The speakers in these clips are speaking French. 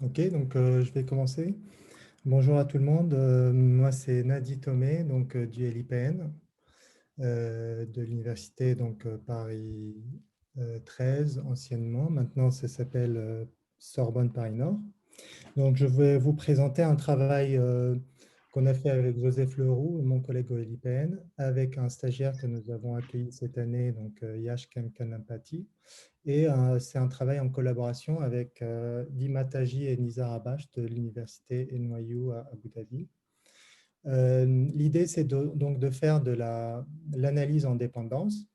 Ok, donc je vais commencer. Bonjour à tout le monde. Moi, c'est Nadi Tomé, donc du LIPN, de l'université Paris 13 anciennement. Maintenant, ça s'appelle Sorbonne Paris Nord. Donc, je vais vous présenter un travail qu'on a fait avec Joseph Leroux, mon collègue au LIPN, avec un stagiaire que nous avons accueilli cette année, donc Yash Kanampati. Et c'est un travail en collaboration avec Dima Taji et Nizar Abash de l'université NYU à Abu Dhabi. L'idée, c'est donc de faire de l'analyse en dépendance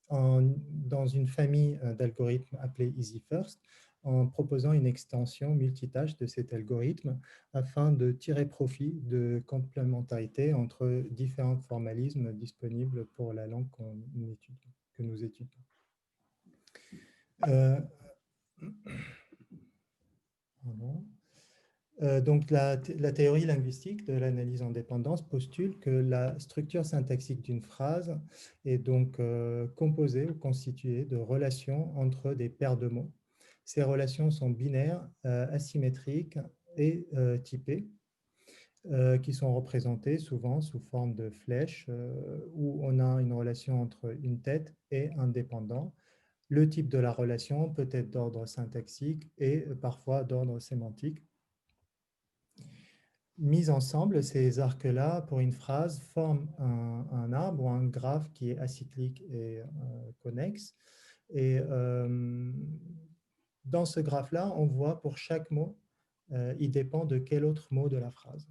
dans une famille d'algorithmes appelés EasyFirst, en proposant une extension multitâche de cet algorithme afin de tirer profit de complémentarité entre différents formalismes disponibles pour la langue que nous étudions. Euh, pardon. Donc, la théorie linguistique de l'analyse en dépendance postule que la structure syntaxique d'une phrase est donc composée ou constituée de relations entre des paires de mots. Ces relations sont binaires, asymétriques et typées, qui sont représentées souvent sous forme de flèches où on a une relation entre une tête et un dépendant. Le type de la relation peut être d'ordre syntaxique et parfois d'ordre sémantique. Mis ensemble, ces arcs-là, pour une phrase, forment un arbre ou un graphe qui est acyclique et connexe. Et dans ce graphe-là, on voit pour chaque mot, il dépend de quel autre mot de la phrase.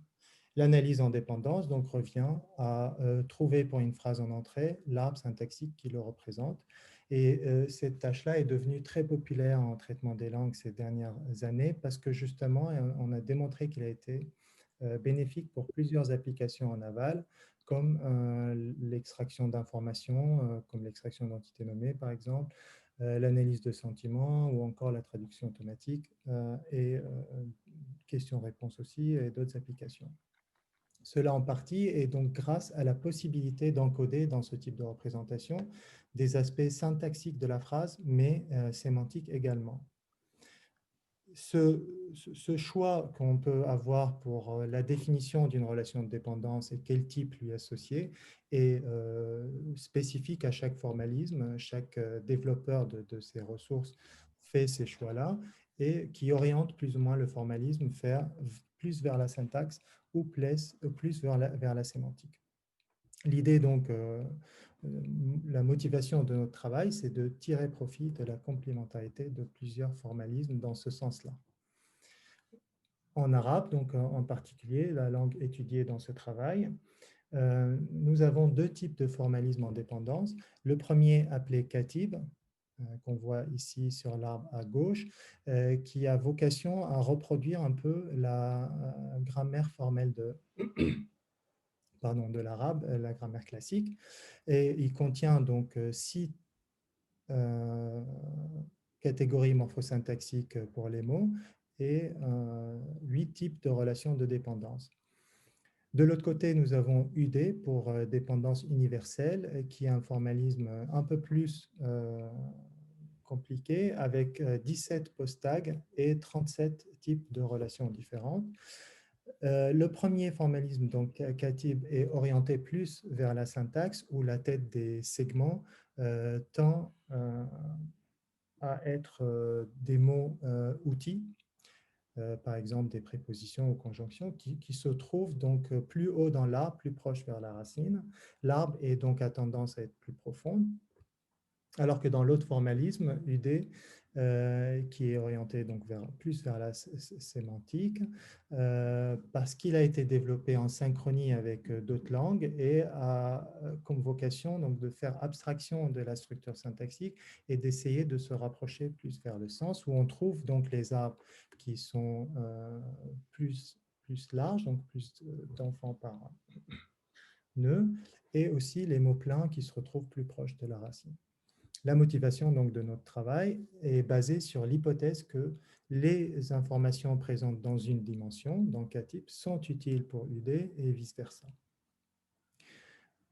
L'analyse en dépendance donc, revient à trouver pour une phrase en entrée l'arbre syntaxique qui le représente. Et cette tâche-là est devenue très populaire en traitement des langues ces dernières années parce que justement, on a démontré qu'il a été bénéfique pour plusieurs applications en aval, comme l'extraction d'informations, comme l'extraction d'entités nommées par exemple, l'analyse de sentiments ou encore la traduction automatique et questions-réponses aussi et d'autres applications. Cela en partie est donc grâce à la possibilité d'encoder dans ce type de représentation des aspects syntaxiques de la phrase, mais sémantiques également. Ce choix qu'on peut avoir pour la définition d'une relation de dépendance et quel type lui associer est spécifique à chaque formalisme. Chaque développeur de ces ressources fait ces choix-là et qui oriente plus ou moins le formalisme plus vers la syntaxe ou plus vers la sémantique. L'idée, donc, la motivation de notre travail, c'est de tirer profit de la complémentarité de plusieurs formalismes dans ce sens-là. En arabe, donc en particulier, la langue étudiée dans ce travail, nous avons deux types de formalisme en dépendance. Le premier, appelé katib, qu'on voit ici sur l'arbre à gauche, qui a vocation à reproduire un peu la grammaire formelle de l'arabe, la grammaire classique. Et il contient donc 6 catégories morphosyntaxiques pour les mots et 8 types de relations de dépendance. De l'autre côté, nous avons UD pour dépendance universelle, qui est un formalisme un peu plus compliqué, avec 17 post-tags et 37 types de relations différentes. Le premier formalisme, donc Katib, est orienté plus vers la syntaxe où la tête des segments tend à être des mots outils, par exemple des prépositions ou conjonctions, qui se trouvent donc plus haut dans l'arbre, plus proche vers la racine. L'arbre est donc à tendance à être plus profonde, alors que dans l'autre formalisme, UD, qui est orienté donc plus vers la sémantique, parce qu'il a été développé en synchronie avec d'autres langues et a comme vocation donc, de faire abstraction de la structure syntaxique et d'essayer de se rapprocher plus vers le sens, où on trouve donc les arbres qui sont plus larges, donc plus d'enfants par nœud, et aussi les mots pleins qui se retrouvent plus proches de la racine. La motivation donc, de notre travail est basée sur l'hypothèse que les informations présentes dans une dimension, dans K-type, sont utiles pour UD et vice-versa.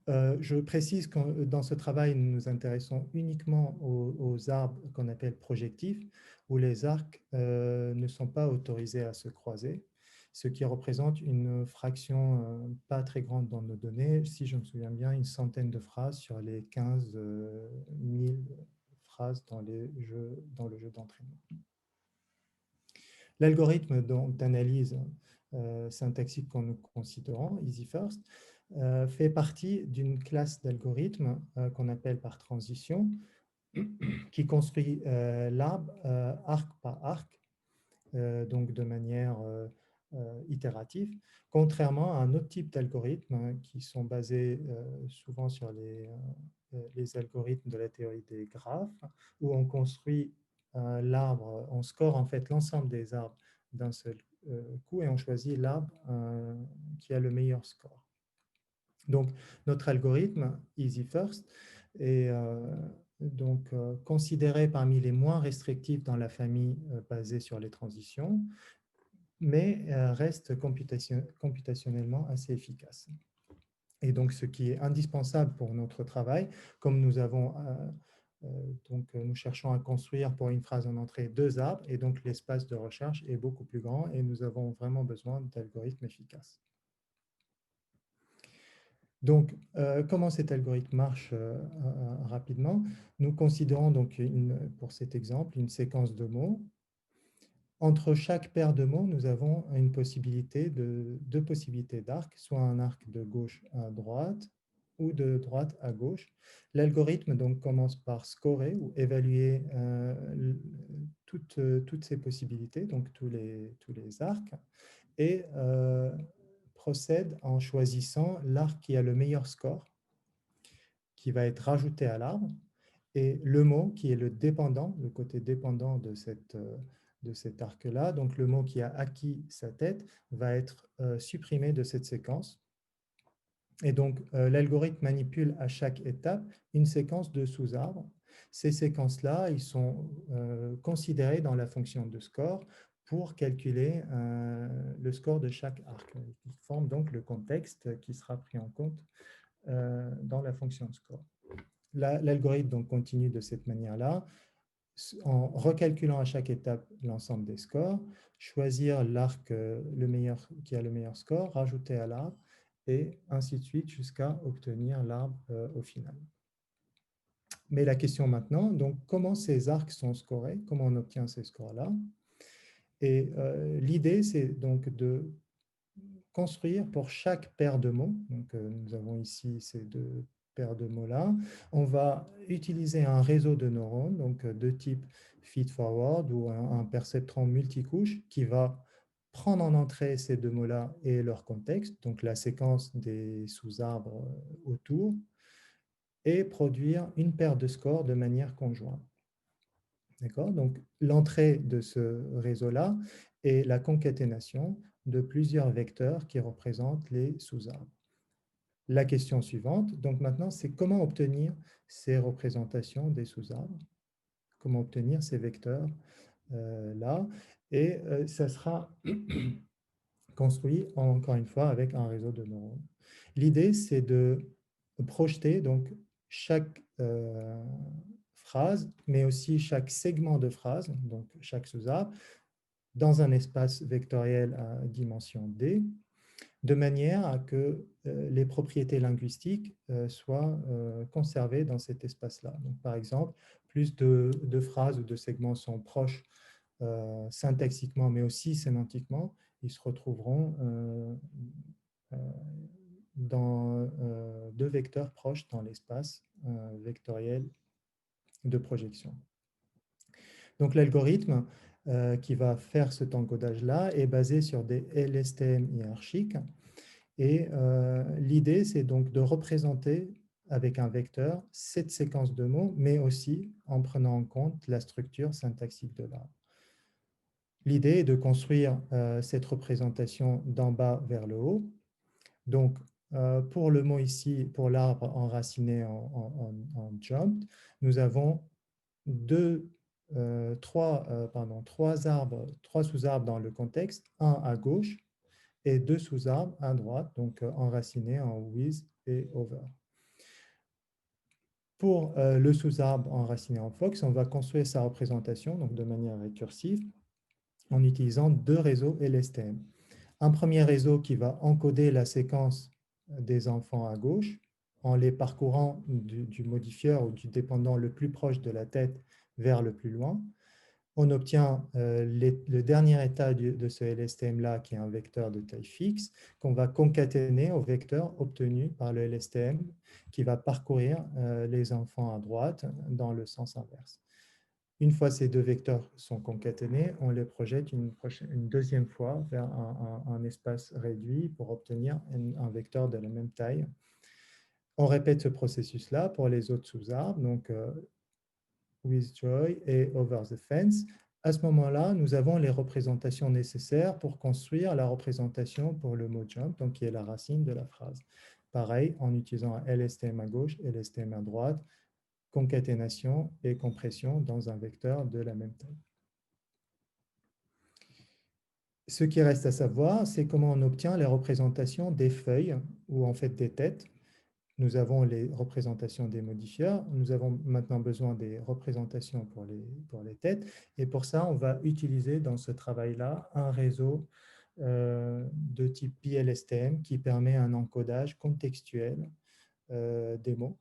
Je précise que dans ce travail, nous nous intéressons uniquement aux arbres qu'on appelle projectifs, où les arcs ne sont pas autorisés à se croiser, ce qui représente une fraction pas très grande dans nos données. Si je me souviens bien, une centaine de phrases sur les 15 000 phrases dans le jeu d'entraînement. L'algorithme d'analyse syntaxique qu'on nous considérons, EasyFirst, fait partie d'une classe d'algorithmes qu'on appelle par transition, qui construit l'arbre arc par arc, donc de manière itérative, contrairement à un autre type d'algorithmes qui sont basés souvent sur les algorithmes de la théorie des graphes, où on construit l'arbre, on score en fait l'ensemble des arbres d'un seul coup et on choisit l'arbre qui a le meilleur score. Donc, notre algorithme, EasyFirst, est donc considéré parmi les moins restrictifs dans la famille basée sur les transitions, mais reste computationnellement assez efficace. Et donc, ce qui est indispensable pour notre travail, comme nous avons nous cherchons à construire pour une phrase en entrée 2 arbres, et donc l'espace de recherche est beaucoup plus grand et nous avons vraiment besoin d'algorithmes efficaces. Donc, comment cet algorithme marche rapidement? Nous considérons donc, pour cet exemple, une séquence de mots. Entre chaque paire de mots, nous avons une possibilité deux possibilités d'arc, soit un arc de gauche à droite ou de droite à gauche. L'algorithme donc commence par scorer ou évaluer toutes ces possibilités, donc tous les arcs, et procède en choisissant l'arc qui a le meilleur score, qui va être rajouté à l'arbre, et le mot qui est le dépendant, le côté dépendant de cet arc-là, donc le mot qui a acquis sa tête, va être supprimé de cette séquence. Et donc, l'algorithme manipule à chaque étape une séquence de sous-arbres. Ces séquences-là, ils sont considérées dans la fonction de score pour calculer le score de chaque arc. Ils forment donc le contexte qui sera pris en compte dans la fonction de score. L'algorithme donc continue de cette manière-là, en recalculant à chaque étape l'ensemble des scores, choisir l'arc qui a le meilleur score, rajouter à l'arbre, et ainsi de suite jusqu'à obtenir l'arbre au final. Mais la question maintenant, donc comment ces arcs sont scorés, comment on obtient ces scores-là? Et l'idée, c'est donc de construire pour chaque paire de mots, donc nous avons ici ces deux paires de mots-là, on va utiliser un réseau de neurones, donc de type feed-forward ou un perceptron multicouche qui va prendre en entrée ces deux mots-là et leur contexte, donc la séquence des sous-arbres autour, et produire une paire de scores de manière conjointe. D'accord? Donc, l'entrée de ce réseau-là est la concaténation de plusieurs vecteurs qui représentent les sous-arbres. La question suivante, donc maintenant, c'est comment obtenir ces représentations des sous-arbres, comment obtenir ces vecteurs-là, et ça sera construit encore une fois avec un réseau de neurones. L'idée, c'est de projeter donc chaque phrase, mais aussi chaque segment de phrase, donc chaque sous-arbre, dans un espace vectoriel à dimension D, de manière à que les propriétés linguistiques soient conservées dans cet espace-là. Donc, par exemple, plus de phrases ou de segments sont proches syntaxiquement, mais aussi sémantiquement, ils se retrouveront dans deux vecteurs proches dans l'espace vectoriel de projection. Donc l'algorithme qui va faire cet encodage-là est basé sur des LSTM hiérarchiques. Et l'idée, c'est donc de représenter avec un vecteur cette séquence de mots, mais aussi en prenant en compte la structure syntaxique de l'arbre. L'idée est de construire cette représentation d'en bas vers le haut. Donc, pour le mot ici, pour l'arbre enraciné en jumped, nous avons trois sous-arbres dans le contexte, un à gauche et deux sous-arbres à droite, donc enracinés en with et over. Pour le sous-arbre enraciné en Fox, on va construire sa représentation donc de manière récursive en utilisant deux réseaux LSTM. Un premier réseau qui va encoder la séquence des enfants à gauche en les parcourant du modifieur ou du dépendant le plus proche de la tête vers le plus loin. On obtient le dernier état de ce LSTM-là, qui est un vecteur de taille fixe, qu'on va concaténer au vecteur obtenu par le LSTM, qui va parcourir les enfants à droite dans le sens inverse. Une fois ces deux vecteurs sont concaténés, on les projette une deuxième fois vers un espace réduit pour obtenir un vecteur de la même taille. On répète ce processus-là pour les autres sous-arbres, donc with joy et over the fence. À ce moment-là, nous avons les représentations nécessaires pour construire la représentation pour le mot jump, donc qui est la racine de la phrase. Pareil, en utilisant un LSTM à gauche et LSTM à droite, concaténation et compression dans un vecteur de la même taille. Ce qui reste à savoir, c'est comment on obtient les représentations des feuilles ou en fait des têtes. Nous avons les représentations des modifieurs. Nous avons maintenant besoin des représentations pour les têtes. Et pour ça, on va utiliser dans ce travail-là un réseau de type PLSTM qui permet un encodage contextuel des mots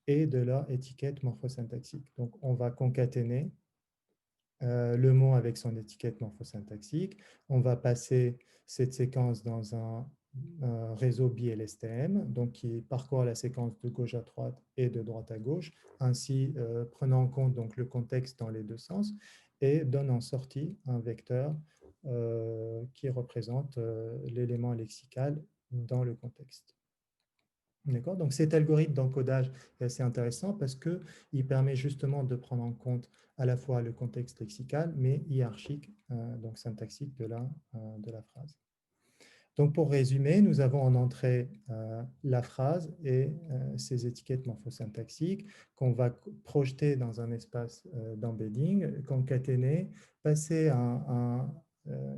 et de leur étiquette morphosyntaxique. Donc, on va concaténer le mot avec son étiquette morphosyntaxique. On va passer cette séquence dans un réseau BLSTM, donc qui parcourt la séquence de gauche à droite et de droite à gauche, ainsi prenant en compte donc, le contexte dans les deux sens, et donne en sortie un vecteur qui représente l'élément lexical dans le contexte. D'accord. Donc cet algorithme d'encodage est assez intéressant parce qu'il permet justement de prendre en compte à la fois le contexte lexical, mais hiérarchique, donc syntaxique de la phrase. Donc pour résumer, nous avons en entrée la phrase et ses étiquettes morphosyntaxiques qu'on va projeter dans un espace d'embedding, concaténer, passer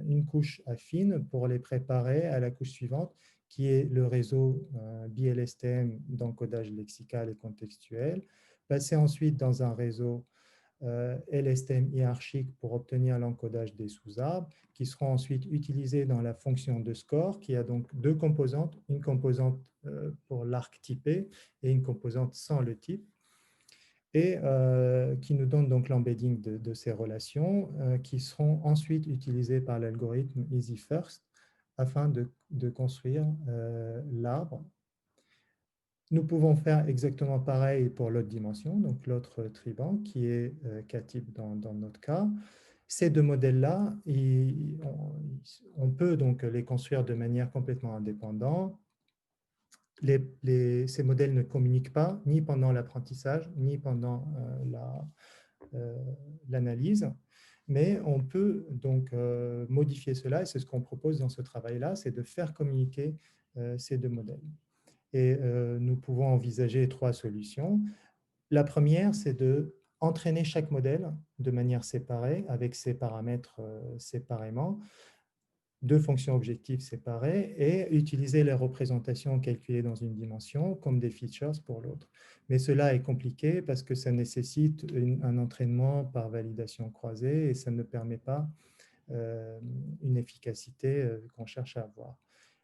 une couche affine pour les préparer à la couche suivante, qui est le réseau BLSTM d'encodage lexical et contextuel, passer ensuite dans un réseau LSTM hiérarchique pour obtenir l'encodage des sous-arbres, qui seront ensuite utilisés dans la fonction de score, qui a donc deux composantes, une composante pour l'arc typé et une composante sans le type, et qui nous donne donc l'embedding de ces relations, qui seront ensuite utilisées par l'algorithme EasyFirst afin de construire l'arbre. Nous pouvons faire exactement pareil pour l'autre dimension, donc l'autre triban, qui est K-type dans notre cas. Ces deux modèles-là, on peut donc les construire de manière complètement indépendante. Ces modèles ne communiquent pas ni pendant l'apprentissage, ni pendant l'analyse, mais on peut donc modifier cela, et c'est ce qu'on propose dans ce travail-là, c'est de faire communiquer ces deux modèles. Et nous pouvons envisager trois solutions. La première, c'est d'entraîner chaque modèle de manière séparée, avec ses paramètres séparément, deux fonctions objectives séparées, et utiliser les représentations calculées dans une dimension comme des features pour l'autre. Mais cela est compliqué parce que ça nécessite un entraînement par validation croisée et ça ne permet pas une efficacité qu'on cherche à avoir.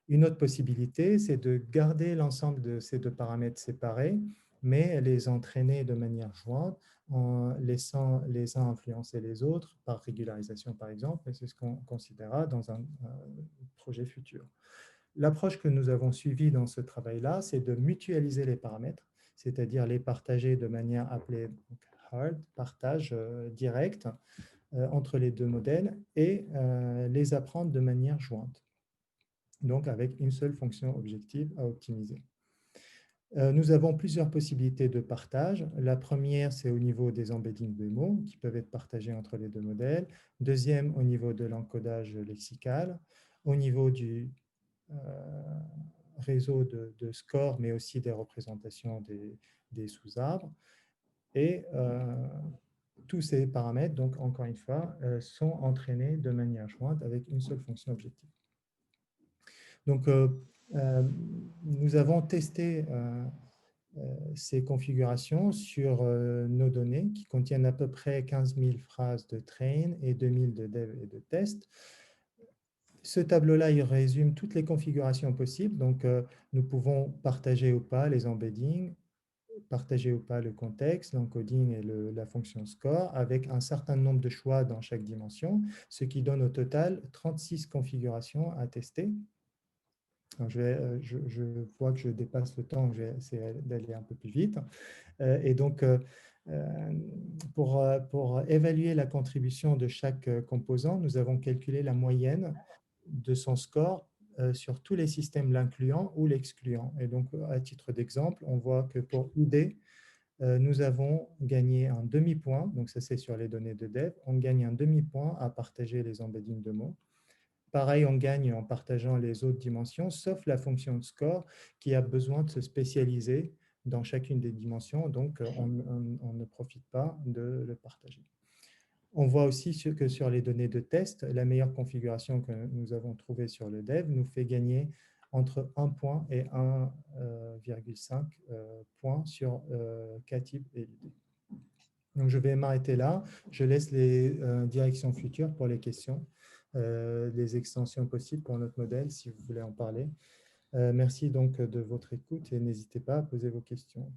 Une autre possibilité, c'est de garder l'ensemble de ces deux paramètres séparés, mais les entraîner de manière jointe en laissant les uns influencer les autres par régularisation, par exemple, et c'est ce qu'on considérera dans un projet futur. L'approche que nous avons suivie dans ce travail-là, c'est de mutualiser les paramètres, c'est-à-dire les partager de manière appelée hard, partage direct entre les deux modèles, et les apprendre de manière jointe, donc avec une seule fonction objective à optimiser. Nous avons plusieurs possibilités de partage. La première, c'est au niveau des embeddings de mots qui peuvent être partagés entre les deux modèles. Deuxième, au niveau de l'encodage lexical. Au niveau du réseau de scores, mais aussi des représentations des sous-arbres. Et tous ces paramètres, donc encore une fois, sont entraînés de manière jointe avec une seule fonction objective. Donc, nous avons testé ces configurations sur nos données qui contiennent à peu près 15 000 phrases de train et 2000 de dev et de test. Ce tableau-là, il résume toutes les configurations possibles. Donc, nous pouvons partager ou pas les embeddings, partager ou pas le contexte, l'encoding et la fonction score, avec un certain nombre de choix dans chaque dimension, ce qui donne au total 36 configurations à tester. Alors, je vois que je dépasse le temps, je vais essayer d'aller un peu plus vite. Et donc, pour évaluer la contribution de chaque composant, nous avons calculé la moyenne de son score sur tous les systèmes l'incluant ou l'excluant. Et donc, à titre d'exemple, on voit que pour ID, nous avons gagné un demi-point, donc ça c'est sur les données de dev, on gagne un demi-point à partager les embeddings de mots. Pareil, on gagne en partageant les autres dimensions, sauf la fonction de score qui a besoin de se spécialiser dans chacune des dimensions, donc on ne profite pas de le partager. On voit aussi que sur les données de test, la meilleure configuration que nous avons trouvée sur le dev nous fait gagner entre 1 point et 1,5 points sur Ktype et l'idée. Donc, je vais m'arrêter là. Je laisse les directions futures pour les questions, les extensions possibles pour notre modèle, si vous voulez en parler. Merci donc de votre écoute et n'hésitez pas à poser vos questions.